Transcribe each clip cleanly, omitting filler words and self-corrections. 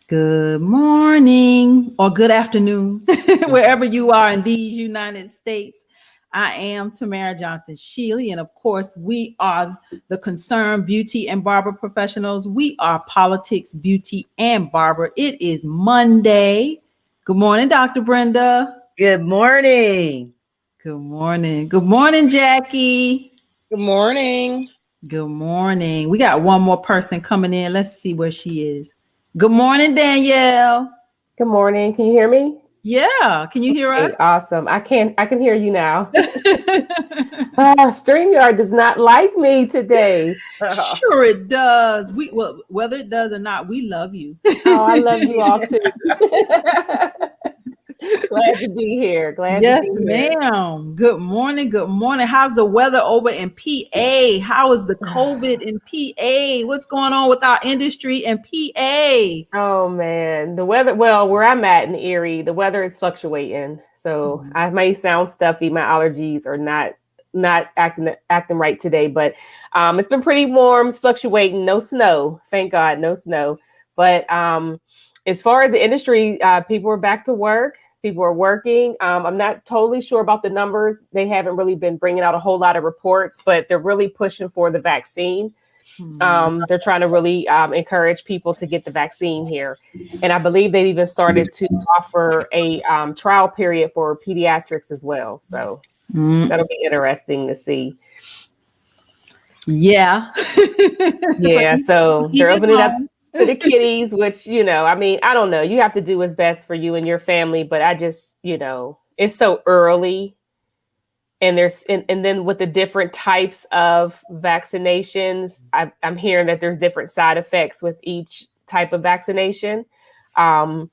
Good morning or good afternoon, wherever you are in these United States. I am Tamara Johnson Shealy, and of course, we are the Concerned Beauty and Barber Professionals. We are Politics, Beauty, and Barber. It is Monday. Good morning, Dr. Brenda. Good morning. Good morning. Good morning, Jackie. Good morning. Good morning. We got one more person coming in. Let's see where she is. Good morning, Danielle. Good morning. Can you hear me? Yeah. Can you hear us? Hey, awesome. I can hear you now. StreamYard does not like me today. Sure it does. Whether it does or not, we love you. Oh, I love you all too. Glad to be here. Glad Yes, to be here. ma'am. Good morning. Good morning. How's the weather over in PA? How is the COVID in PA? What's going on with our industry in PA? Oh man, the weather. Well, where I'm at in Erie, the weather is fluctuating. So I may sound stuffy. My allergies are not acting right today, but it's been pretty warm. It's fluctuating. No snow, thank God, no snow. But as far as the industry, people are back to work. People are working. I'm not totally sure about the numbers. They haven't really been bringing out a whole lot of reports, but they're really pushing for the vaccine. They're trying to really encourage people to get the vaccine here. And I believe they've even started to offer a trial period for pediatrics as well. So that'll be interesting to see. Yeah. Yeah. So they're opening up to the kiddies, which, I mean, I don't know. You have to do what's best for you and your family. But I just, it's so early. And and then with the different types of vaccinations, I'm hearing that there's different side effects with each type of vaccination. And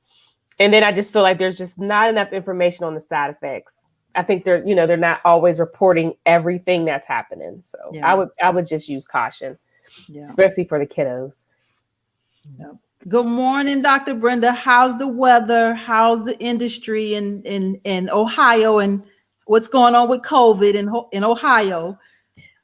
then I just feel like there's just not enough information on the side effects. I think they're not always reporting everything that's happening. So yeah. I would just use caution, especially for the kiddos. Yeah. Good morning, Dr. Brenda. How's the weather? How's the industry in Ohio, and what's going on with COVID in Ohio?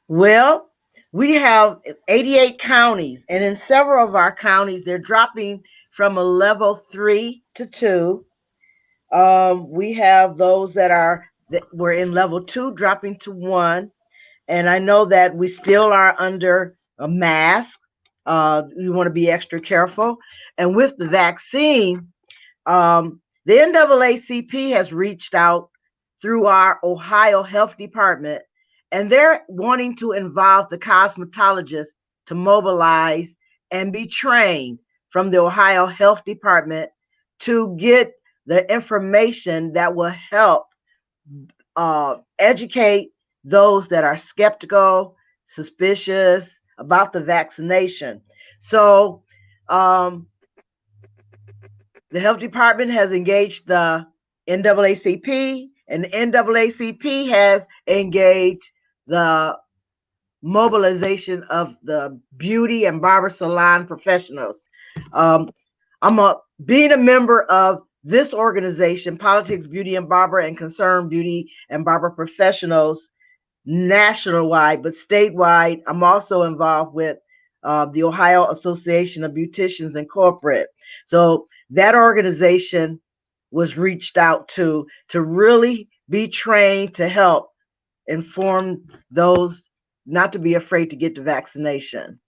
Well, we have 88 counties, and in several of our counties, they're dropping from a level 3 to 2. We have those that were in level 2 dropping to 1. And I know that we still are under a mask. You want to be extra careful. And with the vaccine, the NAACP has reached out through our Ohio Health Department, and they're wanting to involve the cosmetologists to mobilize and be trained from the Ohio Health Department to get the information that will help educate those that are skeptical, suspicious about the vaccination. So the health department has engaged the NAACP, and the NAACP has engaged the mobilization of the beauty and barber salon professionals. Being a member of this organization, Politics, Beauty and Barber, and Concerned Beauty and Barber Professionals nationwide, but statewide, I'm also involved with the Ohio Association of Beauticians Incorporated. So that organization was reached out to really be trained to help inform those not to be afraid to get the vaccination.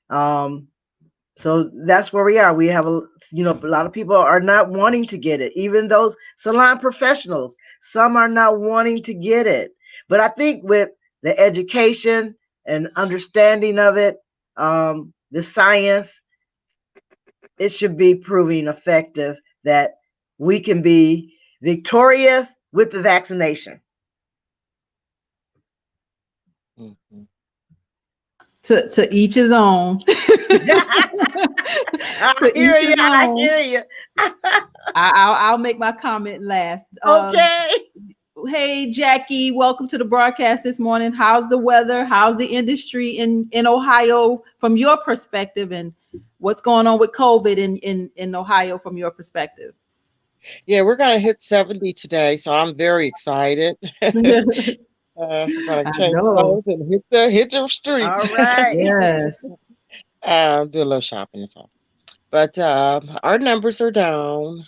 So that's where we are. We have a lot of people are not wanting to get it. Even those salon professionals, some are not wanting to get it. But I think with the education and understanding of it, the science, it should be proving effective that we can be victorious with the vaccination. Mm-hmm. To each his own. I hear you. I'll make my comment last. Okay. Hey, Jackie, welcome to the broadcast this morning. How's the weather? How's the industry in Ohio from your perspective, and what's going on with COVID in Ohio from your perspective? Yeah, we're going to hit 70 today, so I'm very excited. I'm going to change clothes and hit the streets. All right. Yes. Do a little shopping and stuff. But our numbers are down.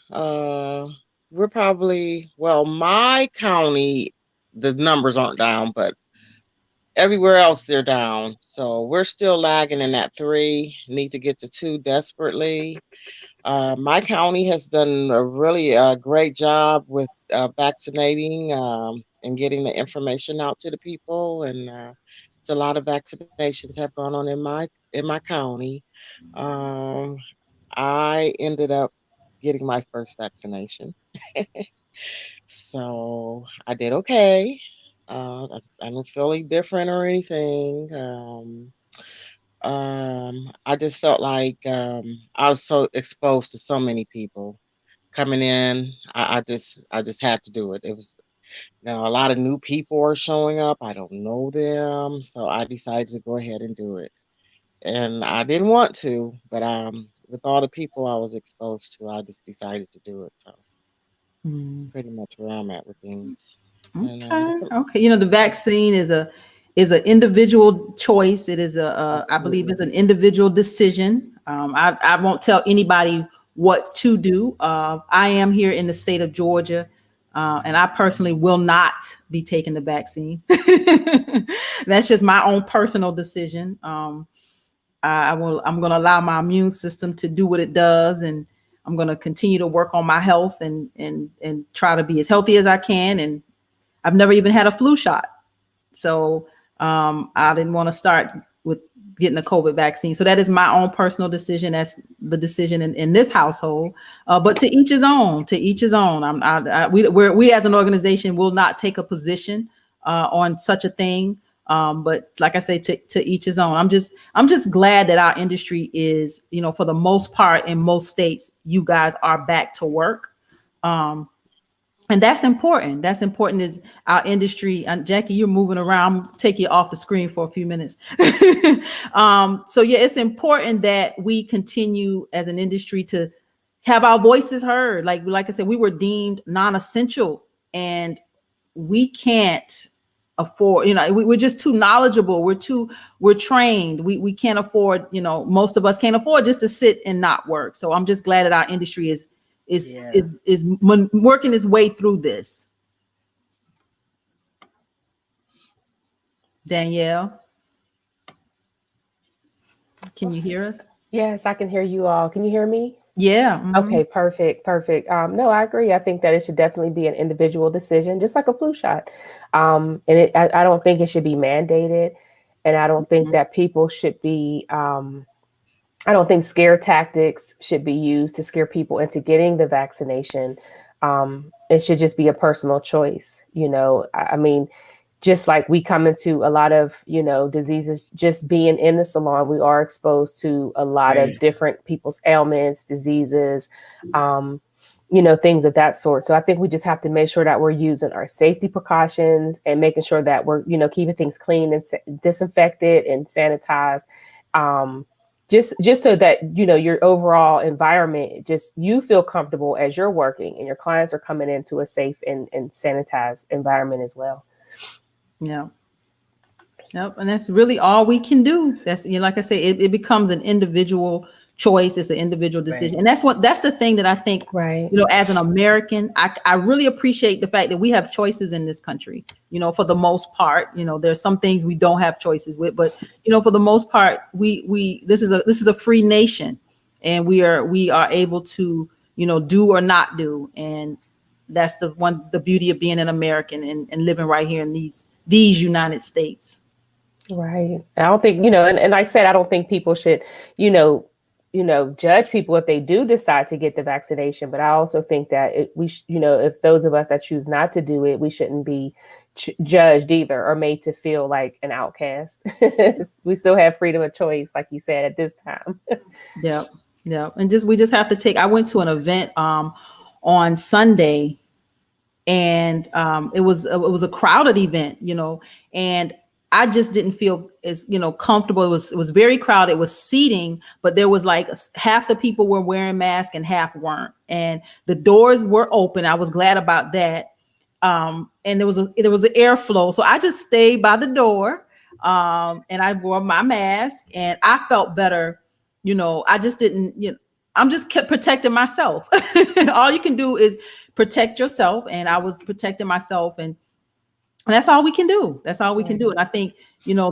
We're probably, well, my county, the numbers aren't down, but everywhere else they're down. So we're still lagging in that 3. Need to get to 2 desperately. My county has done a really great job with vaccinating and getting the information out to the people, and it's a lot of vaccinations have gone on in my county. Um, I ended up getting my first vaccination, so I did okay. I don't feel any different or anything. I just felt like I was so exposed to so many people coming in. I just had to do it. It was, you know, a lot of new people are showing up. I don't know them, so I decided to go ahead and do it. And I didn't want to, but with all the people I was exposed to, I just decided to do it. So it's pretty much where I'm at with things. And Okay. Okay. You know, the vaccine is an individual choice. It is I believe it's an individual decision. I won't tell anybody what to do. I am here in the state of Georgia, and I personally will not be taking the vaccine. That's just my own personal decision. I'm going to allow my immune system to do what it does, and I'm going to continue to work on my health and try to be as healthy as I can. And I've never even had a flu shot. So I didn't want to start with getting a COVID vaccine. So that is my own personal decision. That's the decision in this household. But to each his own, to each his own. We as an organization will not take a position on such a thing. But like I say, to each his own. I'm just glad that our industry is, you know, for the most part in most states, you guys are back to work. And that's important. That's important is our industry. And Jackie, you're moving around. I'm take you off the screen for a few minutes. So yeah, it's important that we continue as an industry to have our voices heard. Like I said, we were deemed non-essential, and we can't afford, you know, we're just too knowledgeable. We're trained. We can't afford, you know, most of us can't afford just to sit and not work. So I'm just glad that our industry is working its way through this. Danielle, can you hear us? Yes, I can hear you all. Can you hear me? Yeah. Mm-hmm. Okay, perfect. No, I agree. I think that it should definitely be an individual decision, just like a flu shot. And I don't think it should be mandated. And I don't think that people should be, I don't think scare tactics should be used to scare people into getting the vaccination. It should just be a personal choice. You know, I mean, just like we come into a lot of, you know, diseases, just being in the salon, we are exposed to a lot of different people's ailments, diseases, you know, things of that sort. So I think we just have to make sure that we're using our safety precautions and making sure that we're, you know, keeping things clean and disinfected and sanitized. Just so that, you know, your overall environment, just you feel comfortable as you're working and your clients are coming into a safe and sanitized environment as well. Yeah. Yep. And that's really all we can do. That's, you know, like I say, it becomes an individual choice. It's an individual decision. Right. And that's the thing that I think, right, you know, as an American, I really appreciate the fact that we have choices in this country, you know, for the most part. You know, there's some things we don't have choices with, but, you know, for the most part, this is a free nation, and we are able to, you know, do or not do. And that's the beauty of being an American and living right here in these United States. right. I don't think, you know, and like I said, I don't think people should, you know, judge people if they do decide to get the vaccination. But I also think that you know, if those of us that choose not to do it, we shouldn't be judged either or made to feel like an outcast. We still have freedom of choice, like you said, at this time. Yep. And we just have to take. I went to an event on Sunday, and it was a crowded event, you know, and I just didn't feel as, you know, comfortable. It was very crowded. It was seating, but there was like half the people were wearing masks and half weren't. And the doors were open. I was glad about that. And there was an airflow. So I just stayed by the door. And I wore my mask, and I felt better. You know, I just didn't, you know, I'm just kept protecting myself. All you can do is protect yourself. And I was protecting myself, and that's all we can do. That's all we can do. And I think,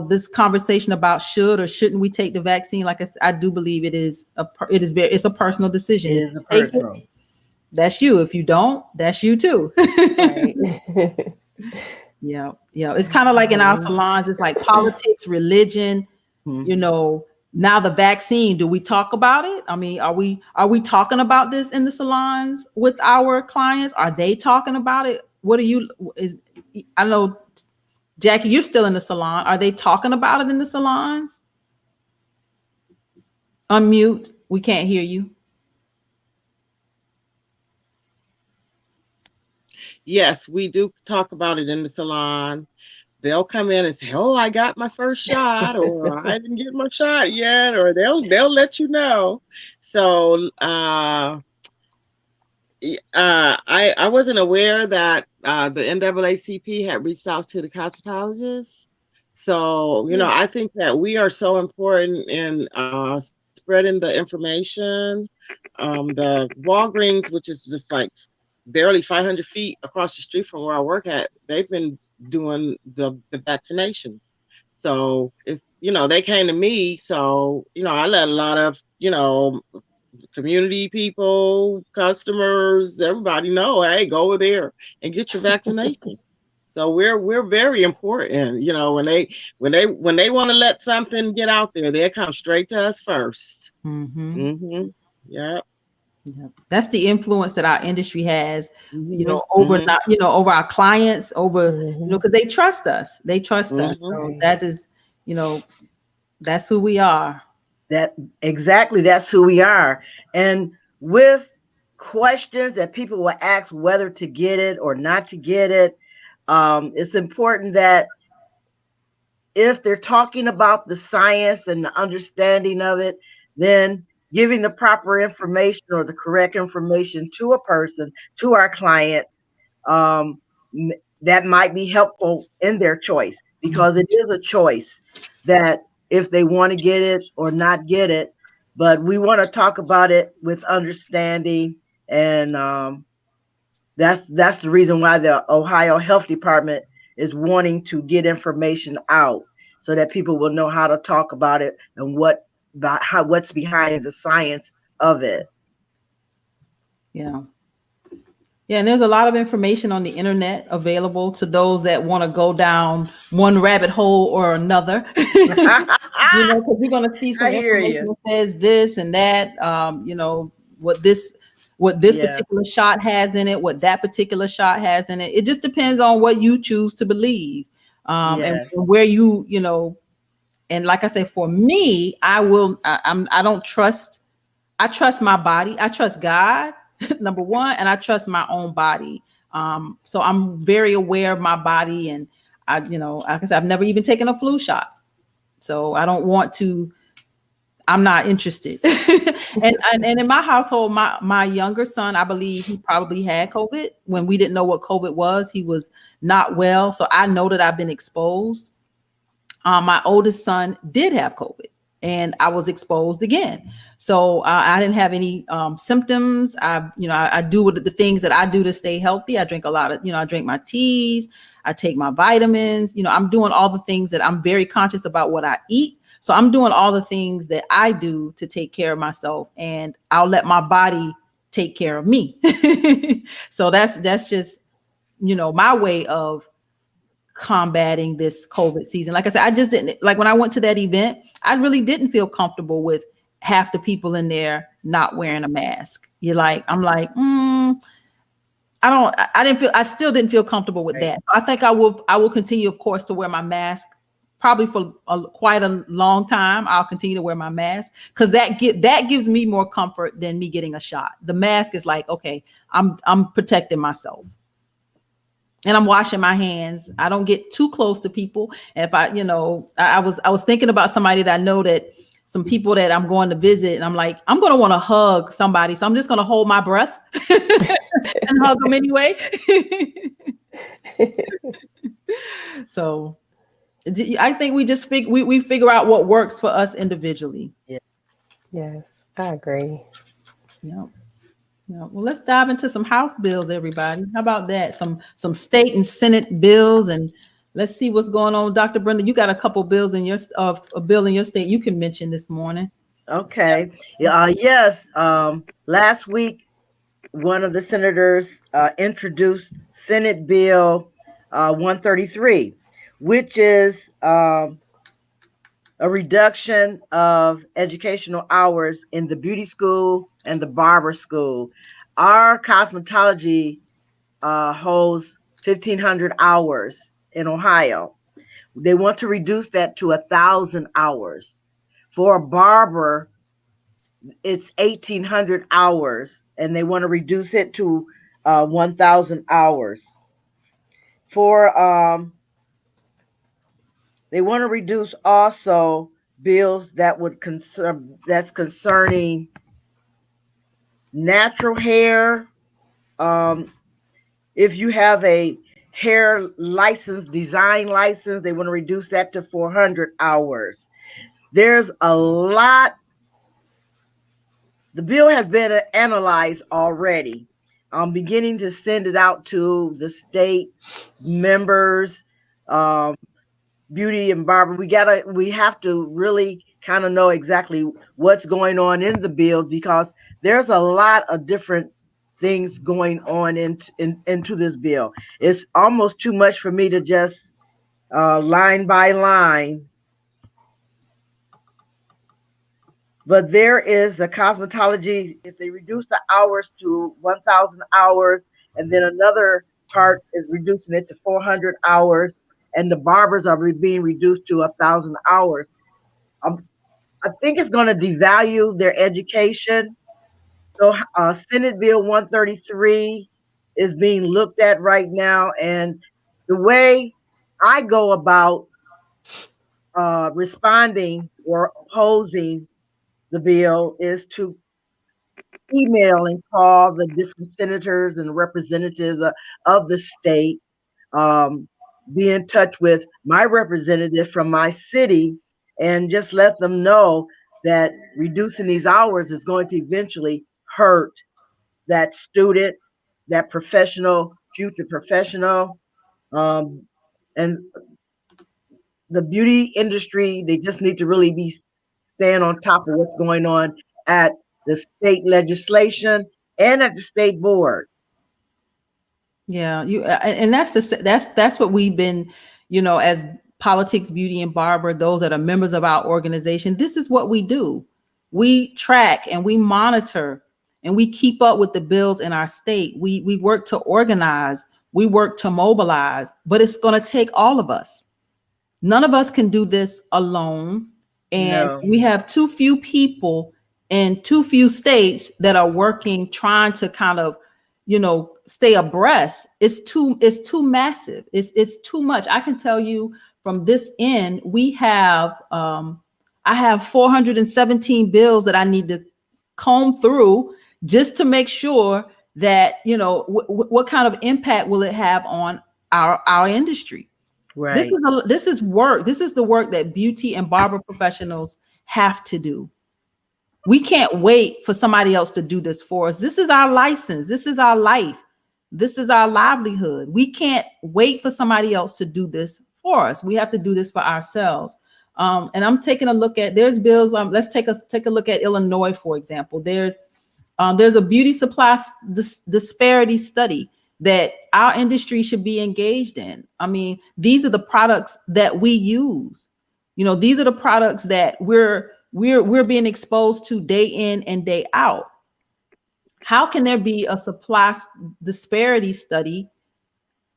this conversation about should or shouldn't we take the vaccine, like I said, I do believe it's a personal decision. It If is you a take it, personal. that's you. If you don't, that's you too. Right. Yeah. It's kind of like in our salons, it's like politics, religion, Mhm. now the vaccine, do we talk about it? I mean, are we talking about this in the salons with our clients? Are they talking about it? I don't know, Jackie, you're still in the salon. Are they talking about it in the salons? Unmute. We can't hear you. Yes, we do talk about it in the salon. They'll come in and say, "Oh, I got my first shot," or "I didn't get my shot yet," or they'll let you know. So I wasn't aware that the NAACP had reached out to the cosmetologists. So, I think that we are so important in spreading the information. The Walgreens, which is just like barely 500 feet across the street from where I work at, they've been doing the vaccinations. So it's, they came to me. So, I let a lot of, community people, customers, everybody know, hey, go over there and get your vaccination. So we're very important. When they want to let something get out there, they come straight to us first. Yeah. That's the influence that our industry has, over over our clients, because they trust us. They trust us. So that is, that's who we are. That's who we are. And with questions that people will ask whether to get it or not to get it, it's important that if they're talking about the science and the understanding of it, then giving the proper information or the correct information to a person, to our clients, that might be helpful in their choice, because it is a choice that if they want to get it or not get it. But we want to talk about it with understanding, and that's the reason why the Ohio Health Department is wanting to get information out so that people will know how to talk about it and what's behind the science of it. Yeah. Yeah, and there's a lot of information on the internet available to those that want to go down one rabbit hole or another. Because you're going to see some I hear information you. that says this and that, what this particular shot has in it, what that particular shot has in it. It just depends on what you choose to believe, and where and like I say, for me, I trust my body. I trust God, number one, and I trust my own body. So I'm very aware of my body, and like I said, I've never even taken a flu shot. So I don't want to, I'm not interested. and in my household, my younger son, I believe he probably had COVID when we didn't know what COVID was. He was not well. So I know that I've been exposed. My oldest son did have COVID, and I was exposed again. So I didn't have any symptoms. I do the things that I do to stay healthy. I drink a lot of, I drink my teas. I take my vitamins. I'm doing all the things that I'm very conscious about what I eat. So I'm doing all the things that I do to take care of myself, and I'll let my body take care of me. So that's just, my way of combating this COVID season. Like I said, I just didn't, like when I went to that event, I really didn't feel comfortable with half the people in there not wearing a mask. I'm like, I still didn't feel comfortable with that. I think I will continue, of course, to wear my mask probably for quite a long time. I'll continue to wear my mask because that gives me more comfort than me getting a shot. The mask is like, okay, I'm protecting myself. And I'm washing my hands. I don't get too close to people. And if I was thinking about somebody that I know, that some people that I'm going to visit, and I'm like, I'm going to want to hug somebody. So I'm just going to hold my breath and hug them anyway. So I think we just we figure out what works for us individually. Yeah. Yes, I agree. Yep. Yep. Well, let's dive into some House bills, everybody. How about that? Some state and Senate bills, and let's see what's going on. Dr. Brenda, you got a couple bills in your of a bill in your state you can mention this morning. Okay. Yes. Last week, one of the senators introduced Senate Bill 133, which is a reduction of educational hours in the beauty school and the barber school. Our cosmetology holds 1,500 hours in Ohio. They want to reduce that to 1,000 hours. For a barber, it's 1,800 hours, and they want to reduce it to 1,000 hours. For they want to reduce also bills that would that's concerning natural hair. If you have a hair license, design license, they want to reduce that to 400 hours. There's a lot. The bill has been analyzed already. I'm beginning to send it out to the state members, beauty and barber. We have to really kind of know exactly what's going on in the bill, because there's a lot of different things going on into this bill. It's almost too much for me to just line by line. But there is the cosmetology, if they reduce the hours to 1,000 hours, and then another part is reducing it to 400 hours, and the barbers are being reduced to 1,000 hours. I think it's going to devalue their education. So Senate Bill 133 is being looked at right now, and the way I go about responding or opposing the bill is to email and call the different senators and representatives of the state, be in touch with my representative from my city, and just let them know that reducing these hours is going to eventually hurt that student, that professional, future professional. And the beauty industry, they just need to really be staying on top of what's going on at the state legislation and at the state board. Yeah, and that's what we've been, as politics, beauty, and barber, those that are members of our organization. This is what we do. We track and we monitor and we keep up with the bills in our state. We work to organize, we work to mobilize, but it's going to take all of us. None of us can do this alone. And No. we have too few people in too few states that are working, trying to kind of, stay abreast. It's too massive. It's too much. I can tell you from this end, we have, I have 417 bills that I need to comb through just to make sure that, what kind of impact will it have on our industry. Right. This is work. This is the work that beauty and barber professionals have to do. We can't wait for somebody else to do this for us. This is our license. This is our life. This is our livelihood. We can't wait for somebody else to do this for us. We have to do this for ourselves. And I'm taking a look at, there's bills. Let's take a look at Illinois, for example. There's a beauty supply disparity study that our industry should be engaged in. I mean, these are the products that we use. These are the products that we're being exposed to day in and day out. How can there be a supply disparity study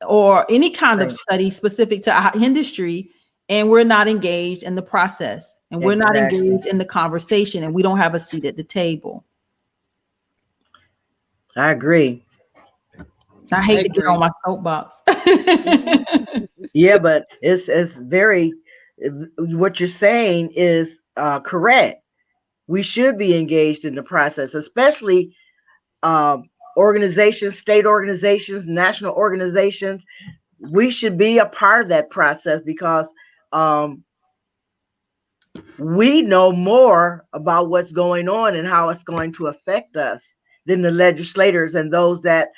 or any kind of study specific to our industry, and we're not engaged in the process, and we're not engaged in the conversation, and we don't have a seat at the table? I agree. I hate to get on my soapbox. Yeah, but it's very, what you're saying is correct. We should be engaged in the process, especially organizations, state organizations, national organizations. We should be a part of that process, because we know more about what's going on and how it's going to affect us than the legislators and those that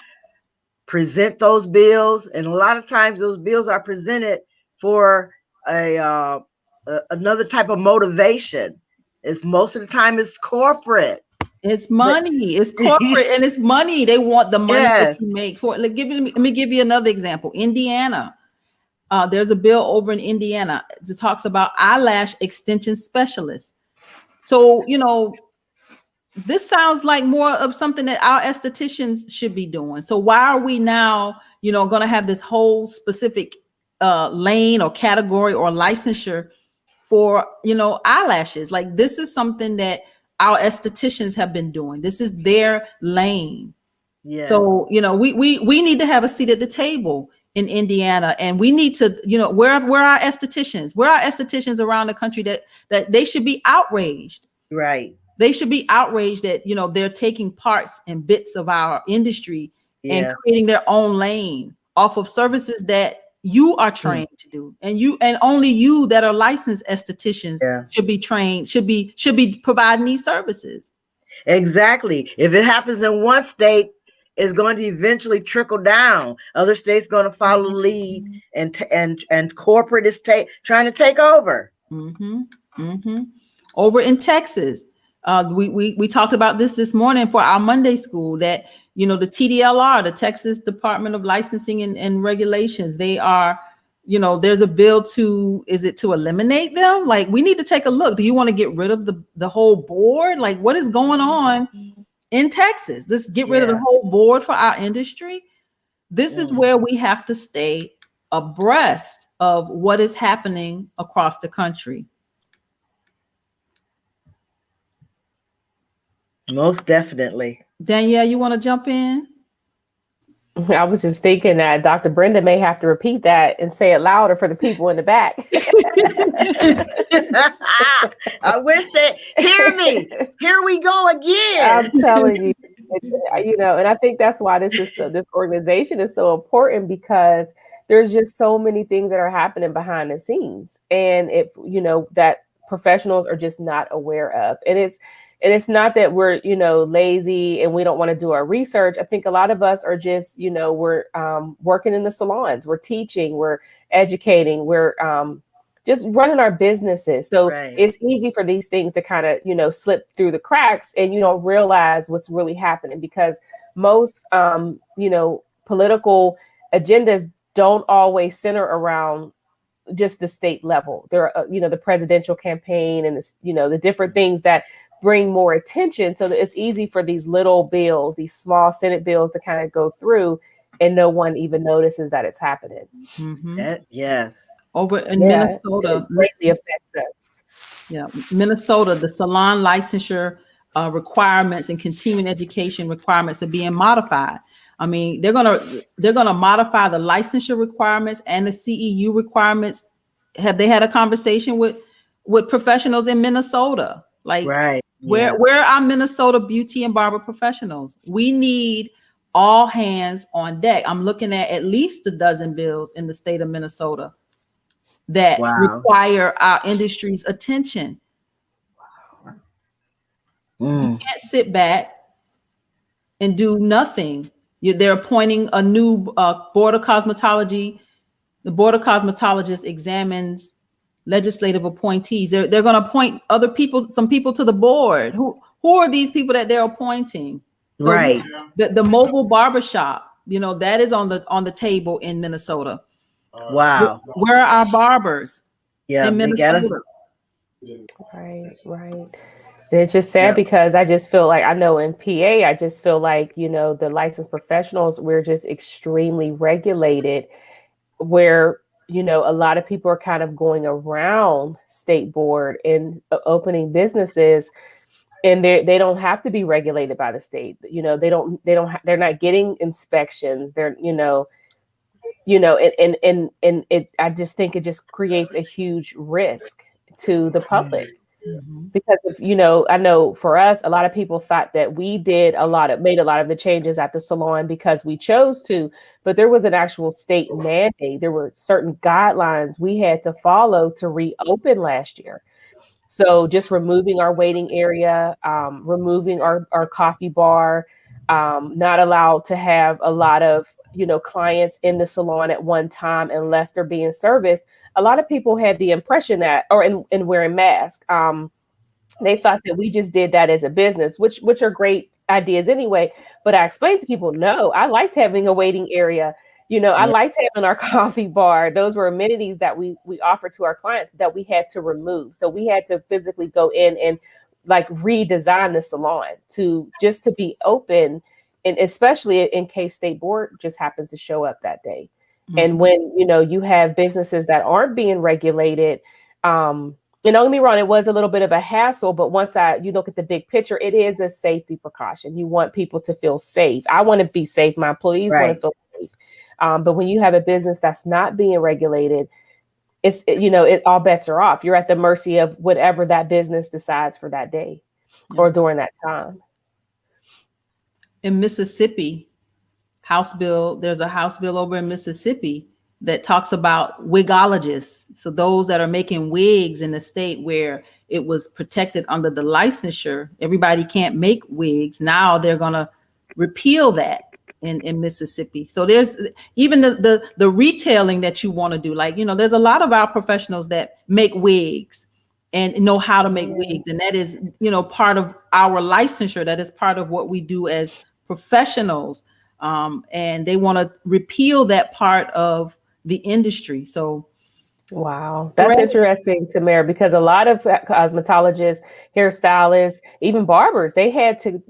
present those bills. And a lot of times those bills are presented for another type of motivation. It's most of the time it's corporate. It's money. It's corporate and it's money. They want the money Yes. that you make for it. Let me give you another example. Indiana. There's a bill over in Indiana that talks about eyelash extension specialists. So, this sounds like more of something that our estheticians should be doing. So why are we now, going to have this whole specific lane or category or licensure for, eyelashes? Like, this is something that our estheticians have been doing. This is their lane. Yeah. So, we need to have a seat at the table in Indiana, and we need to, where are our estheticians? Where are estheticians around the country that they should be outraged? Right. They should be outraged that, they're taking parts and bits of our industry and creating their own lane off of services that you are trained to do. And only you that are licensed estheticians should be trained, should be providing these services. Exactly. If it happens in one state, it's going to eventually trickle down. Other states going to follow the lead, and corporate is trying to take over. Over in Texas, we talked about this morning for our Monday school, that the TDLR, the Texas Department of Licensing and Regulations, they are, there's a bill to eliminate them? Like, we need to take a look. Do you want to get rid of the whole board? Like, what is going on in Texas? Just get rid of the whole board for our industry. This is where we have to stay abreast of what is happening across the country. Most definitely. Danielle, you want to jump in? I was just thinking that Dr. Brenda may have to repeat that and say it louder for the people in the back. I wish they hear me. Here we go again. I'm telling you, and I think that's why this organization is so important, because there's just so many things that are happening behind the scenes, and that professionals are just not aware of. And it's not that we're, lazy and we don't want to do our research. I think a lot of us are just, we're working in the salons, we're teaching, we're educating, we're just running our businesses. So it's easy for these things to kind of, slip through the cracks, and you don't realize what's really happening, because most, political agendas don't always center around just the state level. There are, the presidential campaign and the different things that bring more attention, so that it's easy for these little bills, these small Senate bills, to kind of go through, and no one even notices that it's happening. Yes. Over in Minnesota, it greatly affects us. Yeah, Minnesota, the salon licensure requirements and continuing education requirements are being modified. I mean, they're gonna modify the licensure requirements and the CEU requirements. Have they had a conversation with professionals in Minnesota? Like, where are Minnesota beauty and barber professionals? We need all hands on deck. I'm looking at least a dozen bills in the state of Minnesota that require our industry's attention. You can't sit back and do nothing. They're appointing a new board of cosmetology. The board of cosmetologists examines legislative appointees. They're going to appoint some people to the board. Who are these people that they're appointing? So the mobile barbershop, that is on the table in Minnesota. Wow. Where are our barbers? In Minnesota? Right. And it's just sad because I just feel like, I know in PA, I just feel like, the licensed professionals, we're just extremely regulated, where, a lot of people are kind of going around state board and opening businesses, and they don't have to be regulated by the state. They're not getting inspections. They're, and I just think it just creates a huge risk to the public. Because I know for us, a lot of people thought that we made a lot of the changes at the salon because we chose to, but there was an actual state mandate. There were certain guidelines we had to follow to reopen last year. So just removing our waiting area, removing our coffee bar, not allowed to have a lot of, clients in the salon at one time unless they're being serviced. A lot of people had the impression that, or in wearing masks, they thought that we just did that as a business, which are great ideas anyway. But I explained to people, no, I liked having a waiting area. I Yeah. liked having our coffee bar. Those were amenities that we offered to our clients that we had to remove. So we had to physically go in and like redesign the salon to be open, and especially in case state board just happens to show up that day. And when you have businesses that aren't being regulated, and don't get me wrong, it was a little bit of a hassle, but once you look at the big picture, it is a safety precaution. You want people to feel safe. I want to be safe. My employees want to feel safe. But when you have a business that's not being regulated, it all bets are off. You're at the mercy of whatever that business decides for that day or during that time. In Mississippi, there's a House bill over in Mississippi that talks about wigologists. So those that are making wigs in the state where it was protected under the licensure, everybody can't make wigs. Now they're going to repeal that in Mississippi. So there's even the retailing that you want to do. Like, there's a lot of our professionals that make wigs and know how to make wigs. And that is, part of our licensure. That is part of what we do as professionals. And they want to repeal that part of the industry. So, wow, that's interesting, Tamara, because a lot of cosmetologists, hairstylists, even barbers, they had to,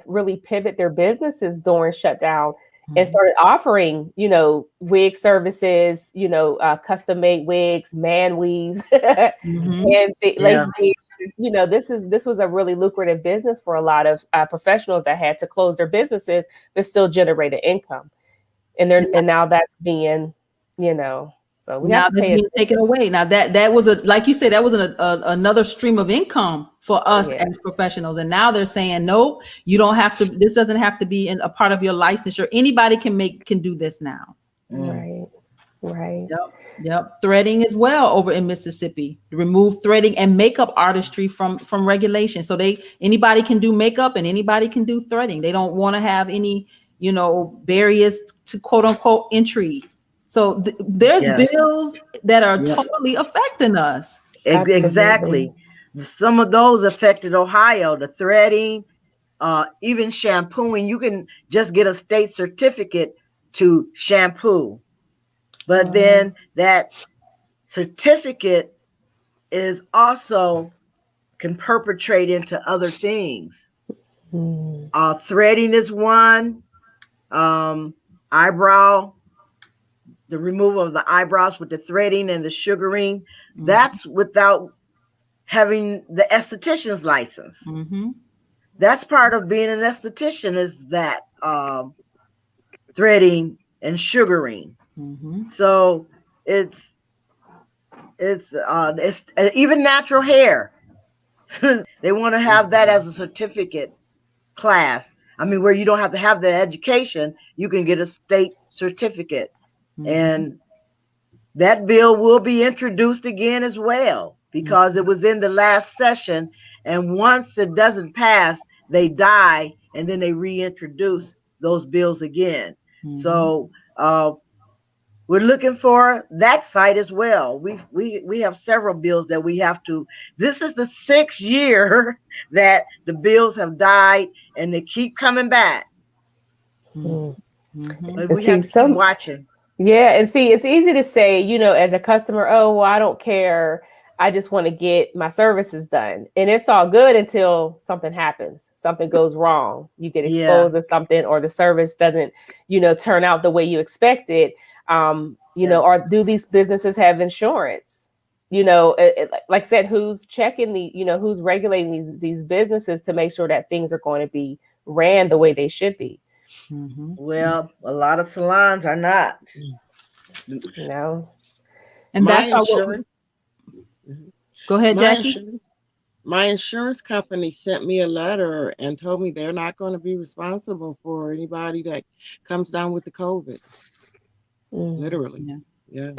really pivot their businesses during shutdown and started offering, wig services, custom made wigs, man weaves, and lace beads. This was a really lucrative business for a lot of professionals that had to close their businesses but still generated income, and now that's being, so we have to pay being taken away. Now that was like you said, that was another stream of income for us as professionals, and now they're saying no, you don't have to. This doesn't have to be a part of your licensure. Anybody can do this now. Right. Yep. Threading as well over in Mississippi. Remove threading and makeup artistry from regulation. So anybody can do makeup and anybody can do threading. They don't want to have any, barriers to quote unquote entry. So there's bills that are totally affecting us. Exactly. Some of those affected Ohio, the threading, even shampooing. You can just get a state certificate to shampoo. But then that certificate is also can perpetrate into other things. Threading is one. Eyebrow, the removal of the eyebrows with the threading and the sugaring. That's without having the esthetician's license. That's part of being an esthetician, is that threading and sugaring. So it's even natural hair. They want to have that as a certificate class. I mean, where you don't have to have the education, you can get a state certificate. And that bill will be introduced again as well, because it was in the last session. And once it doesn't pass, they die, and then they reintroduce those bills again. So we're looking for that fight as well. We have several bills that we have to. This is the 6th year that the bills have died, and they keep coming back. But we have to keep watching. Yeah, and see, it's easy to say, as a customer, oh, well, I don't care. I just want to get my services done. And it's all good until something happens. Something goes wrong. You get exposed to something, or the service doesn't, turn out the way you expected. Or do these businesses have insurance? Like I said, who's checking who's regulating these businesses to make sure that things are going to be ran the way they should be? Well, a lot of salons are not. And that's how. Go ahead, Jackie. My insurance company sent me a letter and told me they're not going to be responsible for anybody that comes down with the COVID. Literally. Yeah.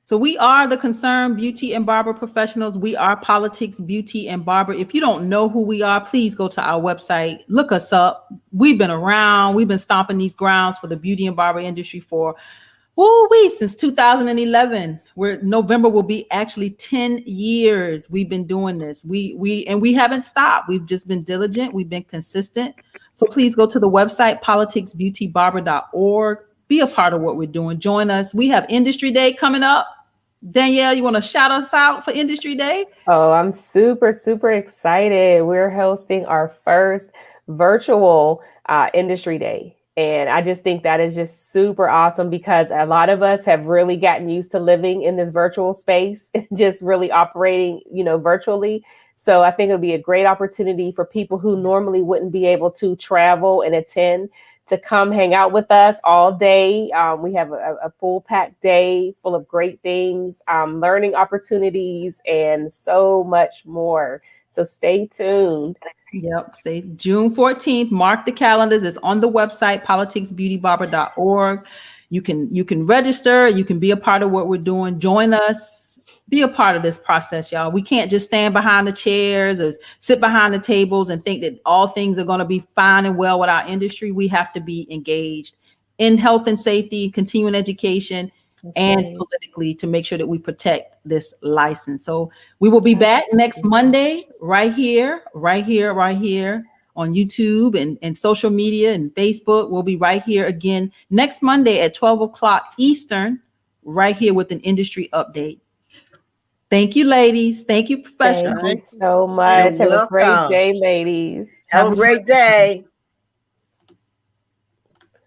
So we are the Concerned Beauty and Barber Professionals. We are Politics, Beauty, and Barber. If you don't know who we are, please go to our website, look us up. We've been around. We've been stomping these grounds for the beauty and barber industry for since 2011. November will be actually 10 years we've been doing this. We haven't stopped. We've just been diligent. We've been consistent. So please go to the website, politicsbeautybarber.org. Be a part of what we're doing. Join us. We have Industry Day coming up. Danielle, you want to shout us out for Industry Day? Oh, I'm super, super excited. We're hosting our first virtual Industry Day. And I just think that is just super awesome because a lot of us have really gotten used to living in this virtual space, just really operating, virtually. So I think it'll be a great opportunity for people who normally wouldn't be able to travel and attend to come hang out with us all day. We have a full packed day full of great things, learning opportunities, and so much more. So stay tuned. Yep. Stay June 14th. Mark the calendars. It's on the website, politicsbeautybarber.org. You can register. You can be a part of what we're doing. Join us. Be a part of this process, y'all. We can't just stand behind the chairs or sit behind the tables and think that all things are going to be fine and well with our industry. We have to be engaged in health and safety, continuing education, and politically to make sure that we protect this license. So we will be back next Monday right here on YouTube and social media and Facebook. We'll be right here again next Monday at 12 o'clock Eastern, right here with an industry update. Thank you, ladies. Thank you, professionals. Thank you so much. You're Have a great welcome. day, ladies. Have a great day.